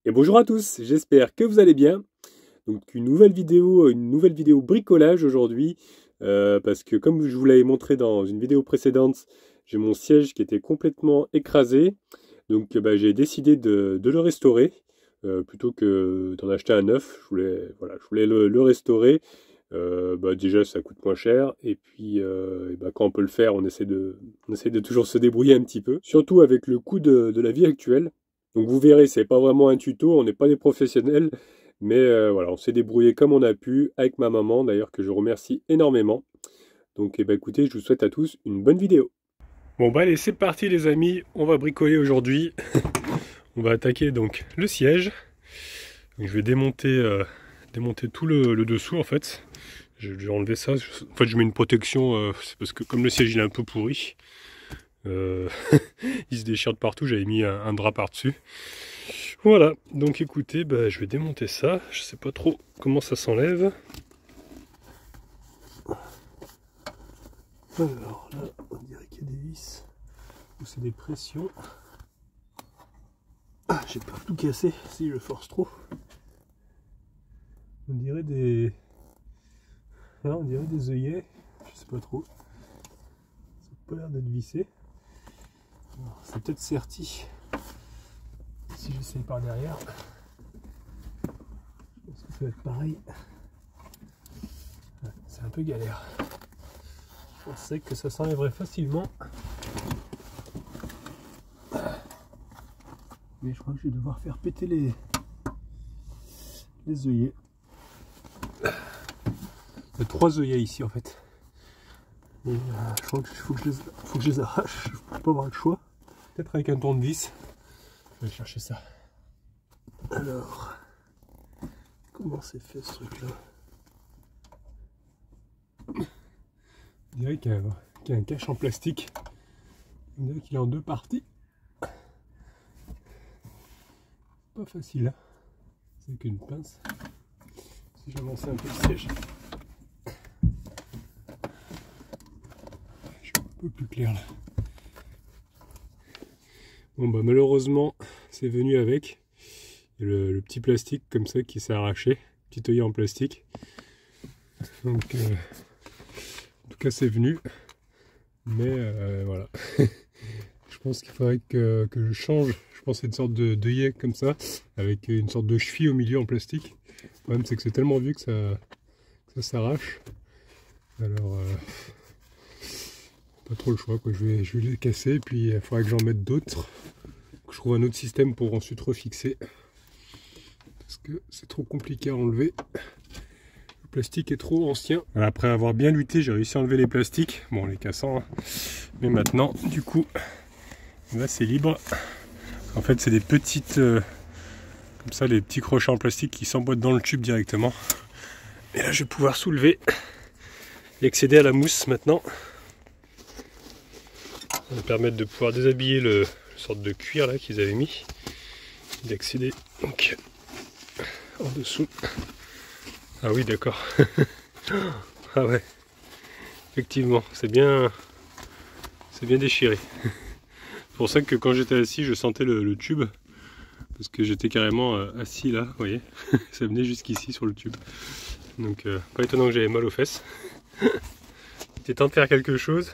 Et bonjour à tous, j'espère que vous allez bien. Donc une nouvelle vidéo bricolage aujourd'hui, parce que comme je vous l'avais montré dans une vidéo précédente, j'ai mon siège qui était complètement écrasé. Donc j'ai décidé de le restaurer, plutôt que d'en acheter un neuf. Je voulais le restaurer. Déjà ça coûte moins cher, et puis quand on peut le faire, on essaie de toujours se débrouiller un petit peu, surtout avec le coût de la vie actuelle. Donc vous verrez, c'est pas vraiment un tuto, on n'est pas des professionnels, mais voilà, on s'est débrouillé comme on a pu, avec ma maman d'ailleurs, que je remercie énormément. Donc écoutez, je vous souhaite à tous une bonne vidéo. Bon allez, c'est parti les amis, on va bricoler aujourd'hui. On va attaquer donc le siège. Donc, je vais démonter tout le dessous en fait. Je vais enlever ça. En fait je mets une protection, c'est parce que comme le siège il est un peu pourri, il se déchire de partout, j'avais mis un drap par-dessus. Voilà, donc écoutez, je vais démonter ça. Je sais pas trop comment ça s'enlève. Alors là, on dirait qu'il y a des vis, ou c'est des pressions. Ah, j'ai peur de tout casser si je force trop. On dirait des... Là, on dirait des œillets, je sais pas trop. Ça n'a pas l'air d'être vissé. C'est peut-être serti. Si j'essaye par derrière, je pense que ça va être pareil. Ouais, c'est un peu galère. Je pensais que ça s'enlèverait facilement. Mais je crois que je vais devoir faire péter les œillets. Il y a 3 œillets ici en fait. Et je crois qu'il faut que je les arrache. Je ne peux pas avoir le choix. Peut-être avec un tournevis. Je vais chercher ça. Alors, comment c'est fait ce truc là? On dirait qu'il y a un cache en plastique. On dirait qu'il est en 2 parties. Pas facile hein. C'est qu'une pince. Si j'avançais un peu le siège, je suis un peu plus clair là. Bon malheureusement c'est venu avec le petit plastique comme ça qui s'est arraché, petit œillet en plastique. Donc en tout cas c'est venu, mais voilà. Je pense qu'il faudrait que je change. Je pense que c'est une sorte d'œillet comme ça, avec une sorte de cheville au milieu en plastique. Le problème c'est que c'est tellement vieux que ça s'arrache. Alors pas trop le choix quoi. Je vais les casser, et puis il faudra que j'en mette d'autres, que je trouve un autre système pour ensuite refixer, parce que c'est trop compliqué à enlever. Le plastique est trop ancien. Alors, après avoir bien lutté, j'ai réussi à enlever les plastiques, bon les cassant hein. Mais maintenant du coup là c'est libre. En fait c'est des petites comme ça, les petits crochets en plastique qui s'emboîtent dans le tube directement. Et là je vais pouvoir soulever et accéder à la mousse maintenant. Ça va me permettre de pouvoir déshabiller le sorte de cuir là qu'ils avaient mis, d'accéder donc en dessous. Ah oui d'accord. Ah ouais, effectivement c'est bien déchiré. C'est pour ça que quand j'étais assis je sentais le tube, parce que j'étais carrément assis là, vous voyez. Ça venait jusqu'ici sur le tube, donc pas étonnant que j'avais mal aux fesses. C'était temps de faire quelque chose.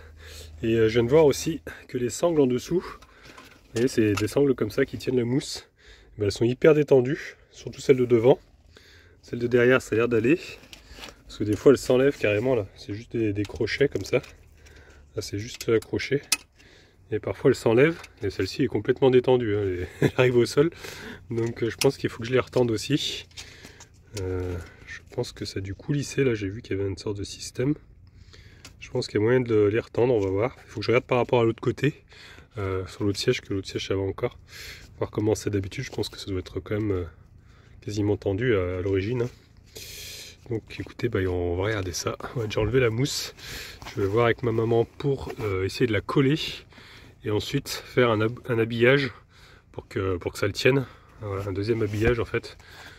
Et je viens de voir aussi que les sangles en dessous, vous voyez, c'est des sangles comme ça qui tiennent la mousse, elles sont hyper détendues, surtout celles de devant. Celles de derrière ça a l'air d'aller, parce que des fois elles s'enlèvent carrément là, c'est juste des crochets comme ça. Là c'est juste accroché, et parfois elles s'enlèvent, et celle-ci est complètement détendue, hein. Elle arrive au sol, donc je pense qu'il faut que je les retende aussi. Je pense que ça a dû coulisser, là j'ai vu qu'il y avait une sorte de système. Je pense qu'il y a moyen de les retendre, on va voir. Il faut que je regarde par rapport à l'autre côté, sur l'autre siège, que l'autre siège ça va encore. Voir comment c'est d'habitude, je pense que ça doit être quand même quasiment tendu à l'origine. Hein. Donc écoutez, on va regarder ça. On va déjà enlever la mousse. Je vais voir avec ma maman pour essayer de la coller. Et ensuite faire un habillage pour que ça le tienne. Voilà, un deuxième habillage en fait.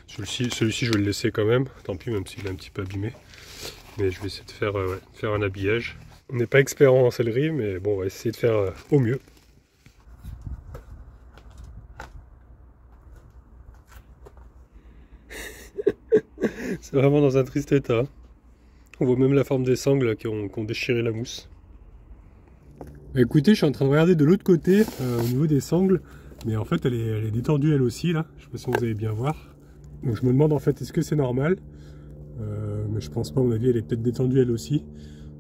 Celui-ci je vais le laisser quand même, tant pis même s'il est un petit peu abîmé. Mais je vais essayer de faire un habillage. On n'est pas expert en sellerie, mais bon, on va essayer de faire au mieux. C'est vraiment dans un triste état. On voit même la forme des sangles qui ont déchiré la mousse. Bah écoutez, je suis en train de regarder de l'autre côté, au niveau des sangles. Mais en fait, elle est détendue elle aussi, là. Je sais pas si vous allez bien voir. Donc je me demande en fait, est-ce que c'est normal? Mais je pense pas, à mon avis, elle est peut-être détendue elle aussi.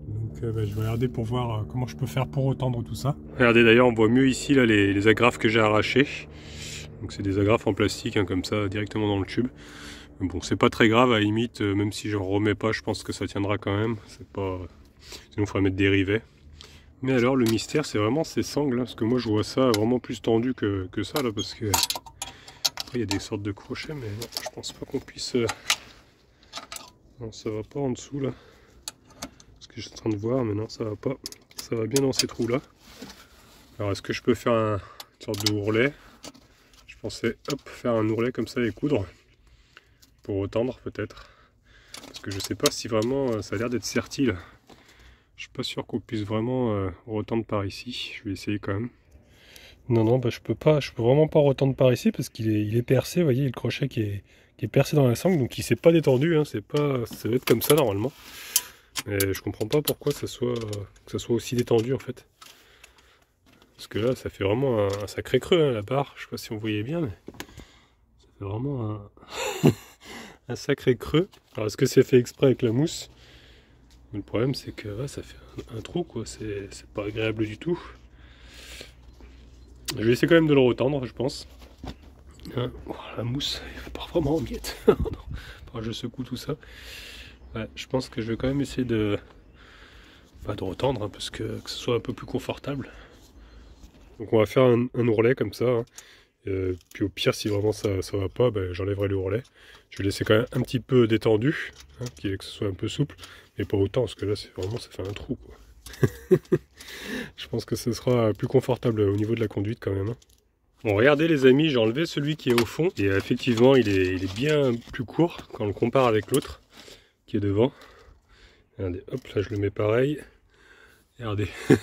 Donc bah, je vais regarder pour voir comment je peux faire pour retendre tout ça. Regardez, d'ailleurs, on voit mieux ici là, les agrafes que j'ai arrachées. Donc c'est des agrafes en plastique, hein, comme ça, directement dans le tube. Mais bon, c'est pas très grave, à la limite, même si j'en remets pas, je pense que ça tiendra quand même. C'est pas... Sinon, il faudrait mettre des rivets. Mais alors, le mystère, c'est vraiment ces sangles, hein, parce que moi, je vois ça vraiment plus tendu que ça, là, parce que... Après, il y a des sortes de crochets, mais non, je pense pas qu'on puisse... Non, ça va pas en dessous, là. Parce que je suis en train de voir, mais non, ça va pas. Ça va bien dans ces trous-là. Alors, est-ce que je peux faire une sorte de ourlet? Je pensais, hop, faire un ourlet comme ça et coudre. Pour retendre, peut-être. Parce que je sais pas si vraiment ça a l'air d'être serti, là. Je suis pas sûr qu'on puisse vraiment retendre par ici. Je vais essayer quand même. Non, non, bah, je peux vraiment pas retendre par ici parce qu'il est percé. Vous voyez, il y a le crochet qui est percé dans la sangle, donc il s'est pas détendu. Hein, ça doit être comme ça normalement. Mais je comprends pas pourquoi que ça soit aussi détendu en fait. Parce que là, ça fait vraiment un sacré creux, hein, la barre. Je sais pas si on voyait bien, mais ça fait vraiment un sacré creux. Alors, est-ce que c'est fait exprès avec la mousse? Le problème, c'est que ouais, ça fait un trou, quoi. C'est pas agréable du tout. Je vais essayer quand même de le retendre, je pense. Hein, oh, la mousse, il part vraiment en miettes. Enfin, je secoue tout ça. Ouais, je pense que je vais quand même essayer de retendre, hein, parce que ce soit un peu plus confortable. Donc on va faire un ourlet comme ça. Hein. Puis au pire, si vraiment ça va pas, ben, j'enlèverai le ourlet. Je vais laisser quand même un petit peu détendu, hein, que ce soit un peu souple, mais pas autant, parce que là, c'est vraiment, ça fait un trou, quoi. Je pense que ce sera plus confortable au niveau de la conduite quand même. Hein. Bon, regardez les amis, j'ai enlevé celui qui est au fond, et effectivement, il est bien plus court quand on le compare avec l'autre qui est devant. Regardez, hop, là je le mets pareil. Regardez, il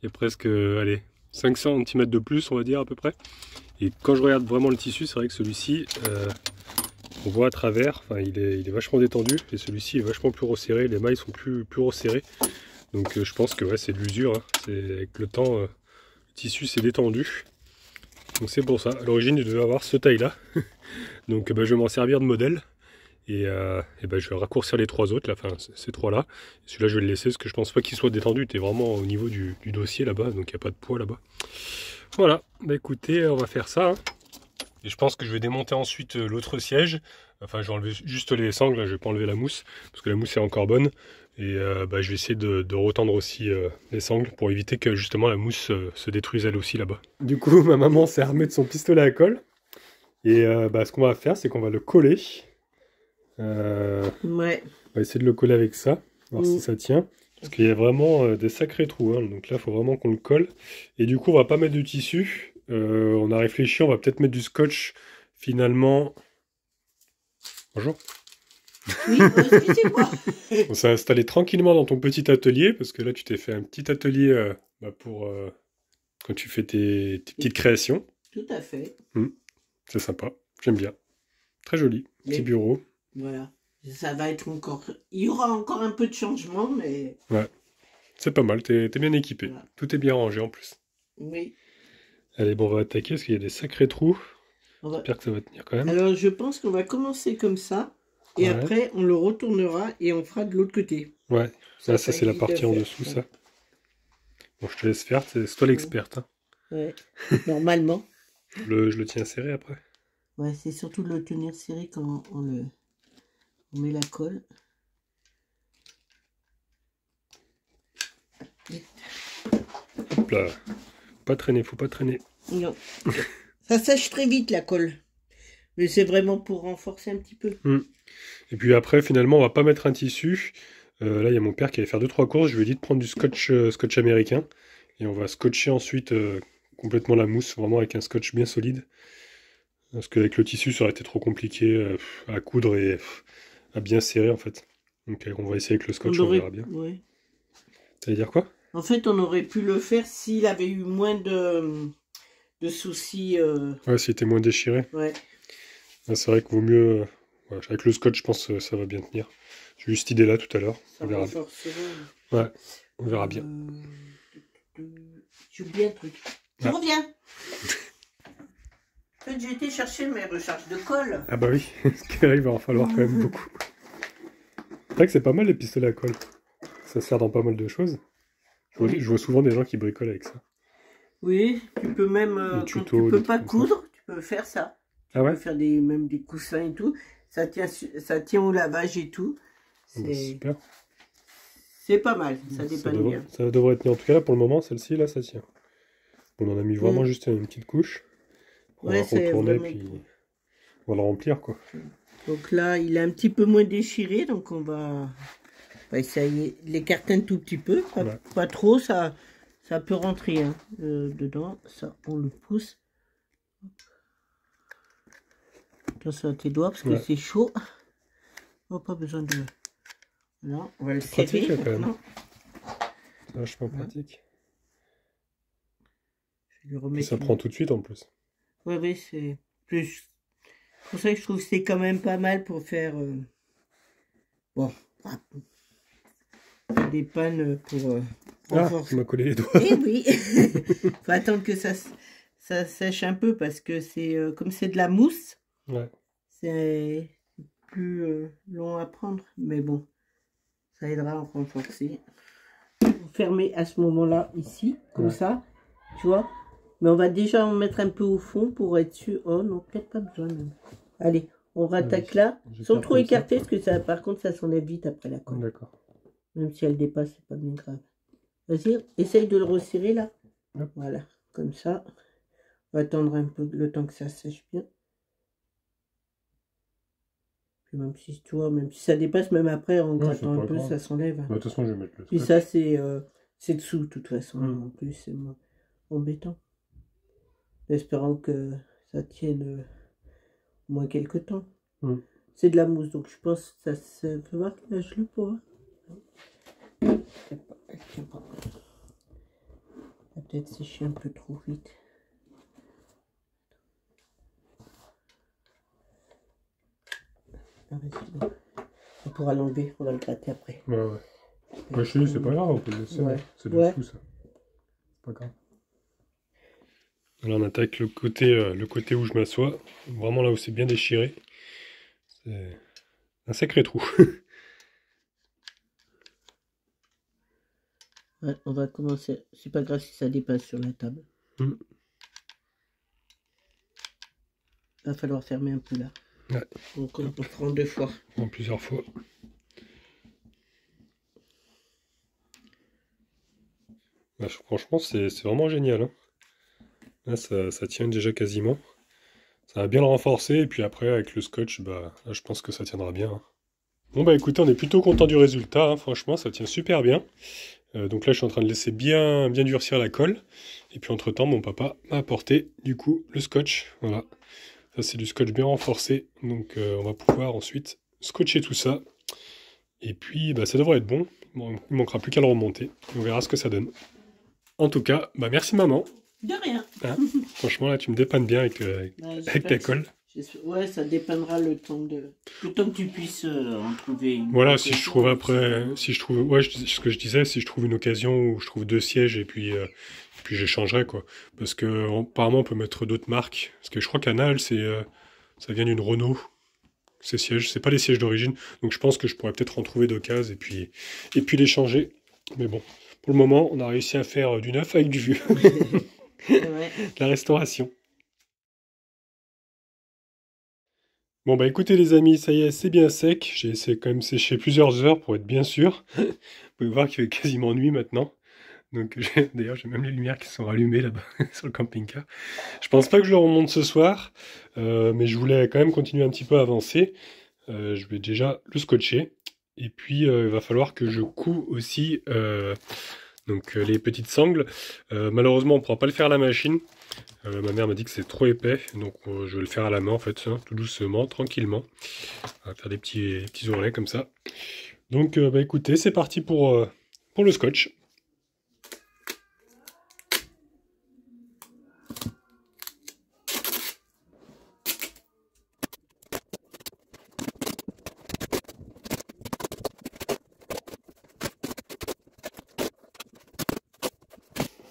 y a presque, allez, 5 cm de plus, on va dire à peu près. Et quand je regarde vraiment le tissu, c'est vrai que celui-ci, on voit à travers, enfin, il est vachement détendu, et celui-ci est vachement plus resserré, les mailles sont plus resserrées. Donc je pense que ouais, c'est de l'usure, hein. Avec le temps, le tissu s'est détendu. Donc c'est pour ça, à l'origine il devait avoir ce taille-là. Donc bah, je vais m'en servir de modèle. Et bah, je vais raccourcir les trois autres, là, enfin ces trois-là. Celui-là je vais le laisser parce que je pense pas qu'il soit détendu, il est vraiment au niveau du dossier là-bas, donc il n'y a pas de poids là-bas. Voilà, bah écoutez, on va faire ça. Hein. Et je pense que je vais démonter ensuite l'autre siège. Enfin, je vais enlever juste les sangles, là, je vais pas enlever la mousse, parce que la mousse est encore bonne. Et bah, je vais essayer de retendre aussi les sangles pour éviter que justement la mousse se détruise elle aussi là-bas. Du coup, ma maman s'est armée de son pistolet à colle. Et bah, ce qu'on va faire, c'est qu'on va le coller. Ouais. On va essayer de le coller avec ça, voir si ça tient. Parce qu'il y a vraiment des sacrés trous. Hein. Donc là, il faut vraiment qu'on le colle. Et du coup, on va pas mettre de tissu. On a réfléchi, on va peut-être mettre du scotch finalement. Bonjour. Oui, excusez-moi. On s'est installé tranquillement dans ton petit atelier, parce que là tu t'es fait un petit atelier pour quand tu fais tes petites créations. Tout à fait. C'est sympa, j'aime bien. Très joli, petit bureau. Voilà, ça va être encore... Il y aura encore un peu de changement, mais... Ouais, c'est pas mal, t'es bien équipé. Voilà. Tout est bien rangé en plus. Oui. Allez, bon, on va attaquer, parce qu'il y a des sacrés trous. J'espère que ça va tenir quand même. Alors, je pense qu'on va commencer comme ça. Et après, on le retournera et on fera de l'autre côté. Ouais, ça c'est la partie en dessous, ça. Bon, je te laisse faire, c'est toi l'experte. Hein. Ouais, normalement. Je le tiens serré après. Ouais, c'est surtout de le tenir serré quand on met la colle. Hop là. Pas traîner, faut pas traîner. Non. Ça sèche très vite la colle. Mais c'est vraiment pour renforcer un petit peu. Et puis après, finalement, on va pas mettre un tissu. Là, il y a mon père qui allait faire 2-3 courses. Je lui ai dit de prendre du scotch américain. Et on va scotcher ensuite complètement la mousse, vraiment avec un scotch bien solide. Parce qu'avec le tissu, ça aurait été trop compliqué à coudre et à bien serrer, en fait. Donc on va essayer avec le scotch, on verra bien. Ouais. Ça veut dire quoi? En fait, on aurait pu le faire s'il avait eu moins de soucis. Ouais, s'il était moins déchiré. Ouais. C'est vrai qu'il vaut mieux voilà, avec le scotch, je pense que ça va bien tenir. J'ai eu cette idée-là tout à l'heure. Ça On verra bien. renforcera. Ouais, on verra bien. J'ai oublié un truc. Je Ah. reviens. En fait, j'ai été chercher mes recharges de colle. Ah bah oui, ce qui arrive, il va en falloir quand même beaucoup. C'est vrai que c'est pas mal les pistolets à colle. Ça sert dans pas mal de choses. Je vois souvent des gens qui bricolent avec ça. Oui, tu peux même, Des quand tutos, tu peux des pas trucs comme ça. coudre, tu peux faire ça. Tu Ah ouais? peux faire même des coussins et tout. Ça tient au lavage et tout. Bah, super. C'est pas mal, ça dépanne bien. Ça devrait tenir. En tout cas, là, pour le moment, celle-ci, là, ça tient. On en a mis vraiment juste une petite couche. On va retourner, puis on va le remplir, quoi. Donc là, il est un petit peu moins déchiré, donc on va essayer de l'écarter un tout petit peu. Pas trop, ça peut rentrer hein, dedans. Ça, on le pousse. Attention à tes doigts, parce que c'est chaud. Oh, pas besoin de... Non, on va le serrer maintenant. C'est vachement pratique. Je vais lui remettre ça prend tout de suite en plus. Oui, c'est plus. Pour ça que je trouve que c'est quand même pas mal pour faire. Bon. Des pannes pour. Tu m'as collé les doigts. Eh oui. Faut attendre que ça sèche un peu parce que c'est comme c'est de la mousse. Ouais. C'est plus long à prendre, mais bon, ça aidera à renforcer. Fermer à ce moment-là ici, comme ça, tu vois. Mais on va déjà en mettre un peu au fond pour être sûr. Oh non, peut-être pas besoin même. Allez, on rattaque là, sans trop écarter, parce que ça, par contre, ça s'enlève vite après la colle. D'accord. Même si elle dépasse, c'est pas bien grave. Vas-y, essaye de le resserrer là. Yep. Voilà, comme ça. On va attendre un peu le temps que ça sèche bien. Puis même si tu vois, même si ça dépasse, même après, en grattant un peu, ça s'enlève. Bah, de toute façon, je vais mettre le scotch. Puis ça, c'est dessous, de toute façon. En plus, c'est moins embêtant. Espérant que ça tienne au moins quelques temps. C'est de la mousse, donc je pense que ça se peut voir que là, je le vois. Elle tient pas. Elle a peut-être séché un peu trop vite. On pourra l'enlever, on va le gratter après. Ouais. Bah, chez nous, c'est pas grave, on peut le laisser. C'est dessous, ça. C'est pas grave. Alors, on attaque le côté où je m'assois. Vraiment là où c'est bien déchiré. C'est un sacré trou. Ouais, on va commencer. C'est pas grave si ça dépasse sur la table. Va falloir fermer un peu là. Ouais. Donc on prend 2 fois. En plusieurs fois. Bah, franchement, c'est vraiment génial. Hein. Là, ça tient déjà quasiment. Ça va bien le renforcer. Et puis après, avec le scotch, bah, là, je pense que ça tiendra bien. Hein. Bon, bah écoutez, on est plutôt content du résultat. Hein. Franchement, ça tient super bien. Donc là, je suis en train de laisser bien durcir la colle. Et puis entre-temps, mon papa m'a apporté du coup le scotch. Voilà. Ça, c'est du scotch bien renforcé. Donc on va pouvoir ensuite scotcher tout ça. Et puis, bah, ça devrait être bon. Bon, il manquera plus qu'à le remonter. On verra ce que ça donne. En tout cas, bah, merci maman. De rien. Hein, franchement, là, tu me dépannes bien avec ta colle. Ouais, ça dépendra le temps que tu puisses en trouver une. Voilà, si je trouve après, ce que je disais, si je trouve une occasion où je trouve 2 sièges et puis j'échangerai quoi. Parce que apparemment on peut mettre d'autres marques. Parce que je crois qu'Anal, ça vient d'une Renault. Ces sièges, c'est pas les sièges d'origine. Donc je pense que je pourrais peut-être en trouver d'occasion et puis les changer. Mais bon, pour le moment, on a réussi à faire du neuf avec du vieux. Ouais. La restauration. Bon bah écoutez les amis, ça y est, c'est bien sec. J'ai essayé quand même sécher plusieurs heures pour être bien sûr. Vous pouvez voir qu'il fait quasiment nuit maintenant. Donc d'ailleurs j'ai même les lumières qui sont allumées là-bas sur le camping-car. Je pense pas que je le remonte ce soir, mais je voulais quand même continuer un petit peu à avancer. Je vais déjà le scotcher. Et puis il va falloir que je couds aussi donc les petites sangles. Malheureusement on ne pourra pas le faire à la machine. Ma mère m'a dit que c'est trop épais, donc je vais le faire à la main en fait, hein, tout doucement, tranquillement. On va faire des petits ourlets comme ça. Donc bah écoutez, c'est parti pour le scotch.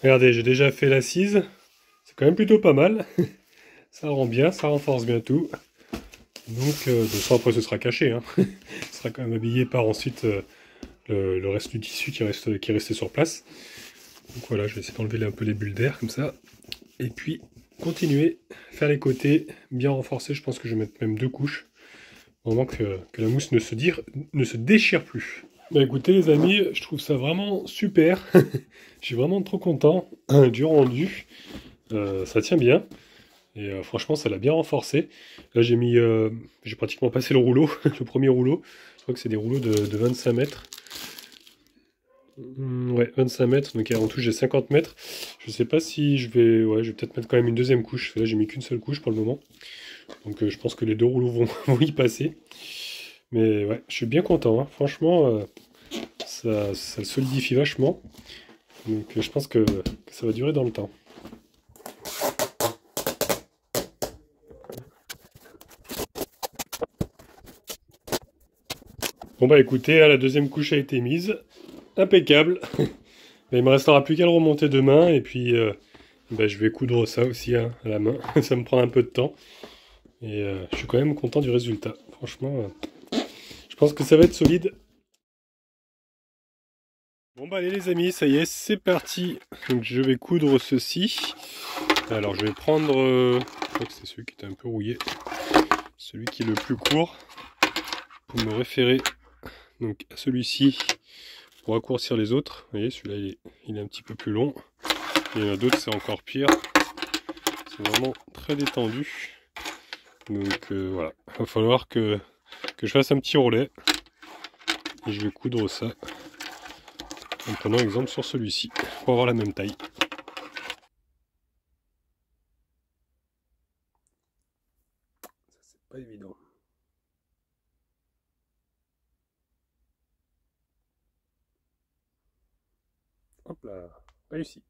Regardez, j'ai déjà fait l'assise. C'est quand même plutôt pas mal. Ça rend bien, ça renforce bien tout. Donc, de toute après, ce sera caché. Hein. Ce sera quand même habillé par ensuite le reste du tissu qui est resté sur place. Donc voilà, je vais essayer d'enlever un peu les bulles d'air comme ça. Et puis, continuer, faire les côtés, bien renforcer. Je pense que je vais mettre même 2 couches. Vraiment que la mousse ne se déchire plus. Bah écoutez les amis, je trouve ça vraiment super. Je suis vraiment trop content du rendu. Ça tient bien. Et franchement, ça l'a bien renforcé. Là, j'ai pratiquement passé le rouleau, le premier rouleau. Je crois que c'est des rouleaux de 25 mètres. Ouais, 25 mètres. Donc en tout, j'ai 50 mètres. Je sais pas si je vais... Ouais, je vais peut-être mettre quand même une deuxième couche. Parce que là, j'ai mis qu'une seule couche pour le moment. Donc je pense que les 2 rouleaux vont y passer. Mais ouais, je suis bien content. Hein. Franchement, ça solidifie vachement. Donc je pense que ça va durer dans le temps. Bon bah écoutez, la deuxième couche a été mise. Impeccable. Mais il me restera plus qu'à le remonter demain. Et puis bah, je vais coudre ça aussi hein, à la main. Ça me prend un peu de temps. Et je suis quand même content du résultat. Franchement, je pense que ça va être solide. Bon bah allez les amis, ça y est, c'est parti. Donc je vais coudre ceci. Alors je vais prendre, je crois que c'est celui qui est un peu rouillé. Celui qui est le plus court. Pour me référer donc à celui-ci. Pour raccourcir les autres. Vous voyez, celui-là il est un petit peu plus long. Il y en a d'autres, c'est encore pire. C'est vraiment très détendu. Donc voilà, il va falloir que je fasse un petit roulet. Et je vais coudre ça. En prenant exemple sur celui-ci. Pour avoir la même taille. Ça c'est pas évident. Hop là, réussi.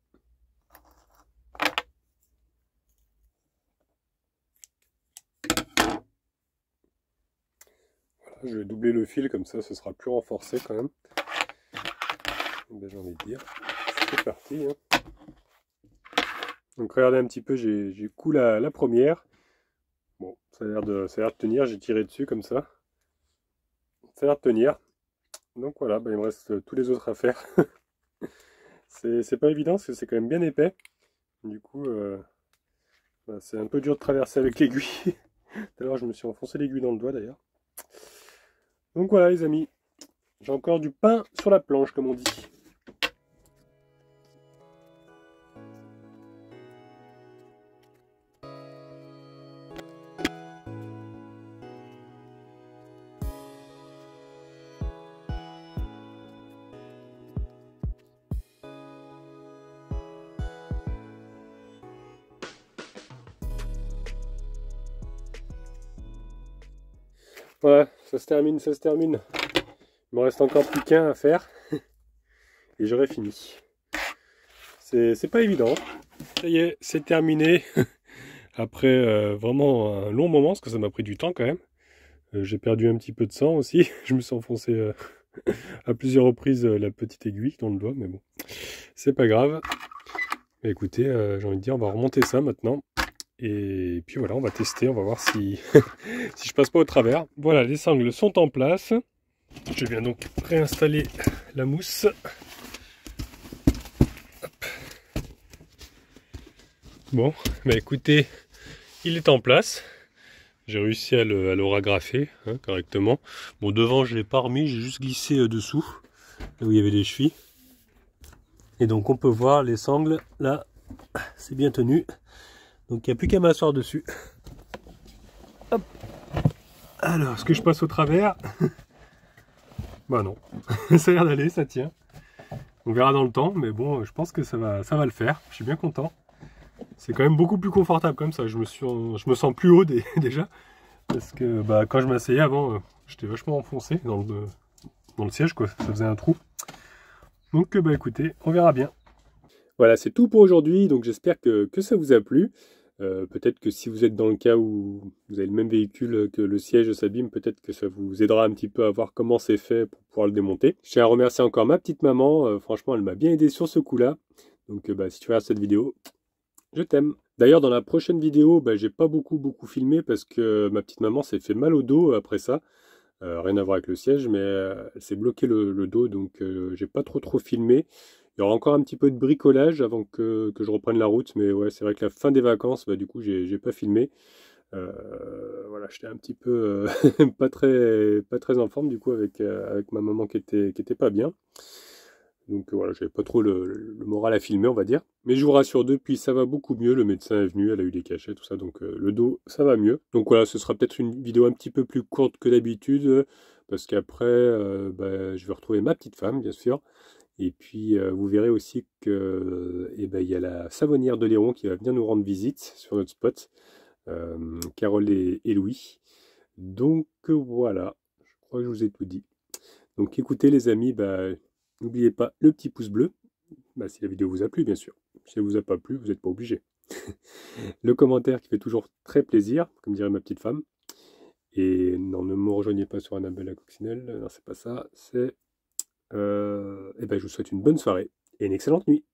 Je vais doubler le fil, comme ça ce sera plus renforcé quand même. Ben, j'ai envie de dire, c'est parti. Hein. Donc regardez un petit peu, j'ai coulé la première. Bon, ça a l'air de tenir, j'ai tiré dessus comme ça. Ça a l'air de tenir. Donc voilà, ben, il me reste tous les autres à faire. C'est pas évident parce que c'est quand même bien épais. Du coup, ben, c'est un peu dur de traverser avec l'aiguille. Tout à l'heure je me suis enfoncé l'aiguille dans le doigt d'ailleurs. Donc voilà les amis, j'ai encore du pain sur la planche comme on dit. Voilà, ça se termine, ça se termine. Il me reste encore plus qu'un à faire. Et j'aurai fini. C'est pas évident. Ça y est, c'est terminé. Après vraiment un long moment, parce que ça m'a pris du temps quand même. J'ai perdu un petit peu de sang aussi. Je me suis enfoncé à plusieurs reprises la petite aiguille dans le doigt, mais bon. C'est pas grave. Mais écoutez, j'ai envie de dire, on va remonter ça maintenant. Et puis voilà, on va tester, on va voir si, si je passe pas au travers. Voilà, les sangles sont en place. Je viens donc réinstaller la mousse. Hop. Bon, bah écoutez, il est en place. J'ai réussi à le ragrafer hein, correctement. Bon, devant, je ne l'ai pas remis, j'ai juste glissé dessous, là où il y avait les chevilles. Et donc, on peut voir les sangles, là, c'est bien tenu. Donc, il n'y a plus qu'à m'asseoir dessus. Hop. Alors, est-ce que je passe au travers? Bah non, ça a l'air d'aller, ça tient. On verra dans le temps, mais bon, je pense que ça va le faire. Je suis bien content. C'est quand même beaucoup plus confortable comme ça. Je me sens plus haut déjà. Parce que bah, quand je m'asseyais avant, j'étais vachement enfoncé dans le siège, quoi. Ça faisait un trou. Donc bah écoutez, on verra bien. Voilà, c'est tout pour aujourd'hui. Donc j'espère que ça vous a plu. Peut-être que si vous êtes dans le cas où vous avez le même véhicule que le siège s'abîme, peut-être que ça vous aidera un petit peu à voir comment c'est fait pour pouvoir le démonter. Je tiens à remercier encore ma petite maman. Franchement, elle m'a bien aidé sur ce coup-là. Donc si tu regardes cette vidéo, je t'aime. D'ailleurs, dans la prochaine vidéo, j'ai pas beaucoup filmé parce que ma petite maman s'est fait mal au dos après ça. Rien à voir avec le siège, mais elle s'est bloqué le dos, donc j'ai pas trop filmé. Il y aura encore un petit peu de bricolage avant que je reprenne la route, mais ouais, c'est vrai que la fin des vacances, du coup, j'ai pas filmé. Voilà, j'étais un petit peu pas très en forme du coup avec ma maman qui était pas bien. Donc voilà, j'avais pas trop le moral à filmer, on va dire. Mais je vous rassure, depuis ça va beaucoup mieux. Le médecin est venu, elle a eu des cachets, tout ça, donc le dos ça va mieux. Donc voilà, ce sera peut-être une vidéo un petit peu plus courte que d'habitude, parce qu'après je vais retrouver ma petite femme, bien sûr. Et puis vous verrez aussi que il y a la savonnière de Léron qui va venir nous rendre visite sur notre spot. Carole et Louis. Donc voilà, je crois que je vous ai tout dit. Donc écoutez les amis, n'oubliez pas le petit pouce bleu, si la vidéo vous a plu bien sûr. Si elle vous a pas plu, vous n'êtes pas obligé. Le commentaire qui fait toujours très plaisir, comme dirait ma petite femme. Et non, ne me rejoignez pas sur Annabelle la coccinelle, non c'est pas ça, c'est... je vous souhaite une bonne soirée et une excellente nuit.